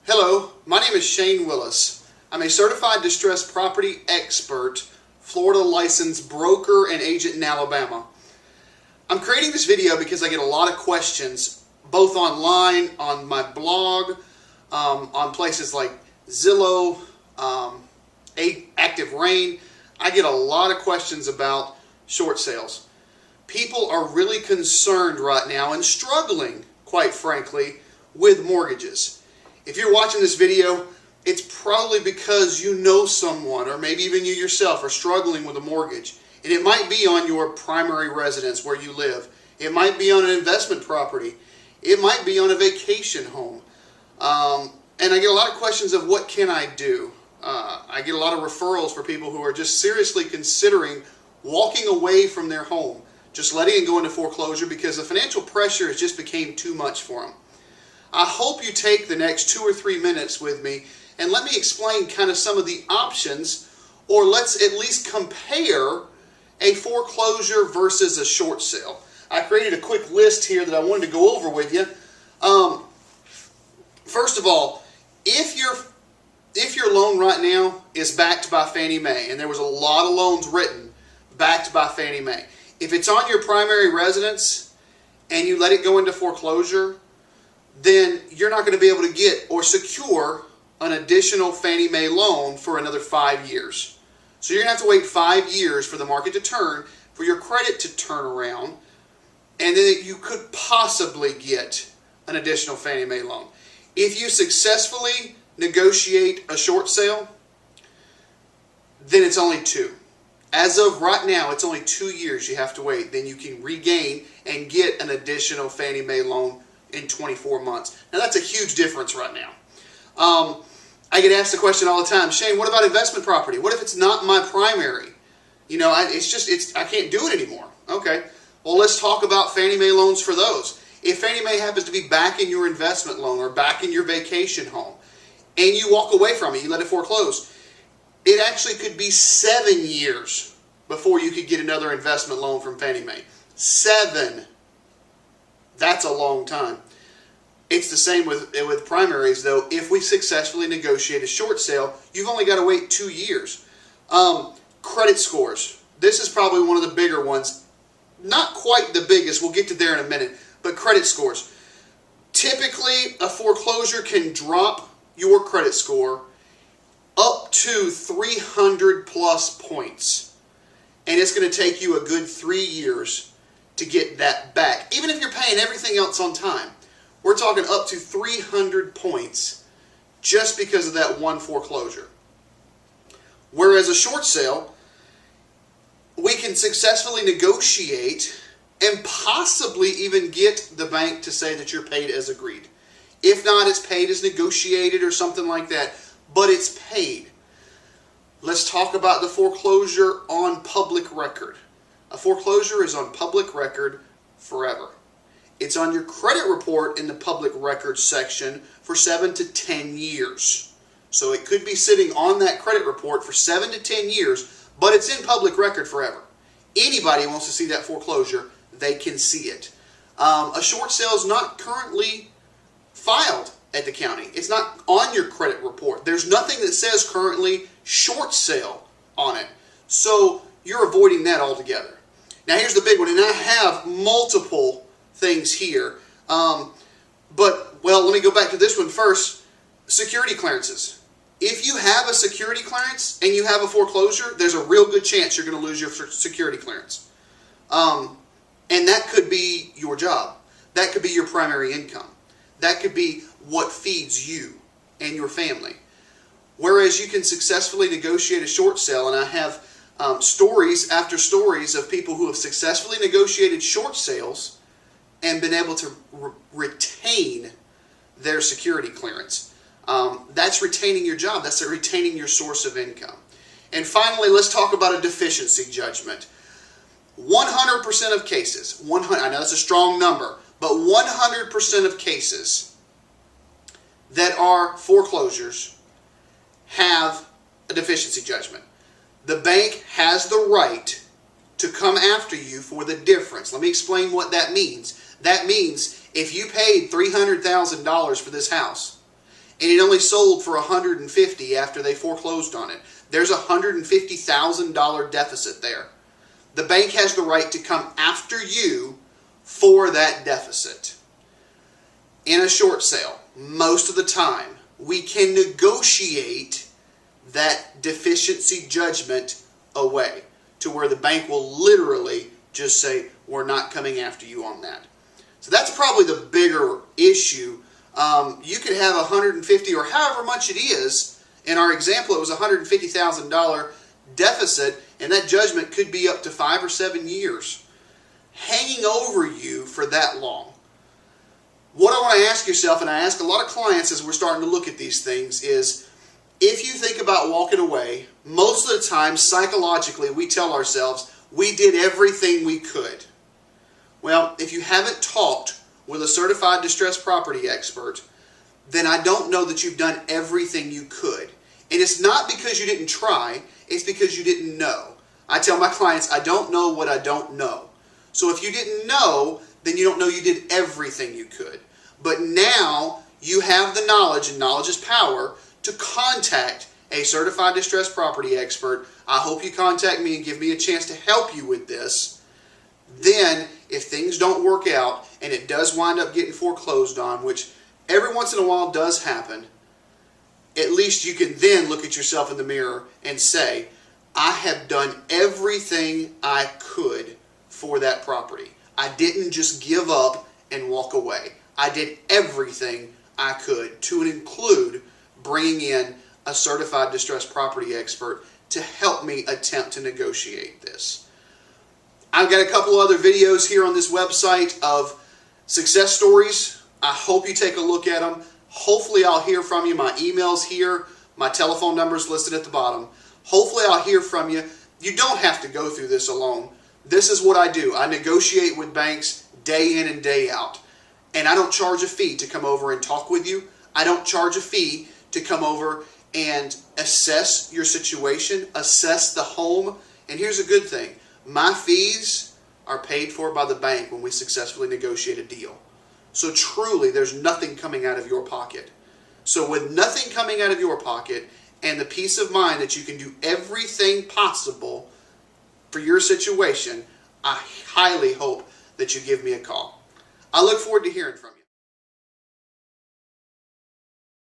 Hello, my name is Shane Willis. I'm a certified distressed property expert, Florida licensed broker and agent in Alabama. I'm creating this video because I get a lot of questions, both online, on my blog, on places like Zillow, Active Rain. I get a lot of questions about short sales. People are really concerned right now and struggling, quite frankly, with mortgages. If you're watching this video, it's probably because you know someone, or maybe even you yourself, are struggling with a mortgage. And it might be on your primary residence where you live. It might be on an investment property. It might be on a vacation home. And I get a lot of questions of what can I do? I get a lot of referrals for people who are just seriously considering walking away from their home, just letting it go into foreclosure because the financial pressure has just became too much for them. I hope you take the next 2 or 3 minutes with me and let me explain kind of some of the options, or let's at least compare a foreclosure versus a short sale. I created a quick list here that I wanted to go over with you. First of all, if your loan right now is backed by Fannie Mae, and there was a lot of loans written backed by Fannie Mae, if it's on your primary residence and you let it go into foreclosure, then you're not going to be able to get or secure an additional Fannie Mae loan for another 5 years. So you're going to have to wait 5 years for the market to turn, for your credit to turn around, and then you could possibly get an additional Fannie Mae loan. If you successfully negotiate a short sale, then it's only 2. As of right now, it's only 2 years you have to wait. Then you can regain and get an additional Fannie Mae loan in 24 months. Now that's a huge difference right now. I get asked the question all the time, Shane, what about investment property? What if it's not my primary? You know, I can't do it anymore. Okay, well, let's talk about Fannie Mae loans for those. If Fannie Mae happens to be back in your investment loan or back in your vacation home, and you walk away from it, you let it foreclose, it actually could be 7 years before you could get another investment loan from Fannie Mae. 7. That's a long time. It's the same with primaries, though. If we successfully negotiate a short sale, you've only got to wait 2 years. Credit scores. This is probably one of the bigger ones. Not quite the biggest. We'll get to there in a minute. But credit scores. Typically, a foreclosure can drop your credit score up to 300 plus points. And it's going to take you a good 3 years to get that back. Even if you're paying everything else on time. We're talking up to 300 points just because of that one foreclosure. Whereas a short sale, we can successfully negotiate and possibly even get the bank to say that you're paid as agreed. If not, it's paid as negotiated or something like that, but it's paid. Let's talk about the foreclosure on public record. A foreclosure is on public record forever. It's on your credit report in the public record section for 7 to 10 years. So it could be sitting on that credit report for 7 to 10 years, but it's in public record forever. Anybody who wants to see that foreclosure, they can see it. A short sale is not currently filed at the county. It's not on your credit report. There's nothing that says currently short sale on it. So you're avoiding that altogether. Now here's the big one, and I have multiple things here. But, well, let me go back to this one first. Security clearances. If you have a security clearance and you have a foreclosure, there's a real good chance you're going to lose your security clearance. And that could be your job. That could be your primary income. That could be what feeds you and your family. Whereas you can successfully negotiate a short sale, and I have stories after stories of people who have successfully negotiated short sales and been able to retain their security clearance. That's retaining your job. That's retaining your source of income. And finally, let's talk about a deficiency judgment. 100% of cases, I know that's a strong number, but 100% of cases that are foreclosures have a deficiency judgment. The bank has the right to come after you for the difference. Let me explain what that means. That means if you paid $300,000 for this house and it only sold for $150,000 after they foreclosed on it. There's a $150,000 deficit there. The bank has the right to come after you for that deficit. In a short sale, most of the time, we can negotiate that deficiency judgment away to where the bank will literally just say, we're not coming after you on that. So that's probably the bigger issue. You could have $150,000 or however much it is. In our example, it was a $150,000 deficit, and that judgment could be up to 5 or 7 years hanging over you for that long. What I want to ask yourself, and I ask a lot of clients as we're starting to look at these things, is if you think about walking away, most of the time psychologically we tell ourselves we did everything we could. Well, if you haven't talked with a certified distressed property expert, then I don't know that you've done everything you could. And it's not because you didn't try, it's because you didn't know. I tell my clients, I don't know what I don't know. So if you didn't know, then you don't know you did everything you could. But now you have the knowledge, and knowledge is power, to contact a certified distressed property expert. I hope you contact me and give me a chance to help you with this. Then, if things don't work out and it does wind up getting foreclosed on, which every once in a while does happen, at least you can then look at yourself in the mirror and say, I have done everything I could for that property. I didn't just give up and walk away. I did everything I could, to include bringing in a certified distressed property expert to help me attempt to negotiate this. I've got a couple other videos here on this website of success stories. I hope you take a look at them. Hopefully I'll hear from you. My email's here. My telephone number is listed at the bottom. Hopefully I'll hear from you. You don't have to go through this alone. This is what I do. I negotiate with banks day in and day out. And I don't charge a fee to come over and talk with you. I don't charge a fee to come over and assess your situation, assess the home. And here's a good thing. My fees are paid for by the bank when we successfully negotiate a deal. So truly, there's nothing coming out of your pocket. So with nothing coming out of your pocket and the peace of mind that you can do everything possible for your situation, I highly hope that you give me a call. I look forward to hearing from you.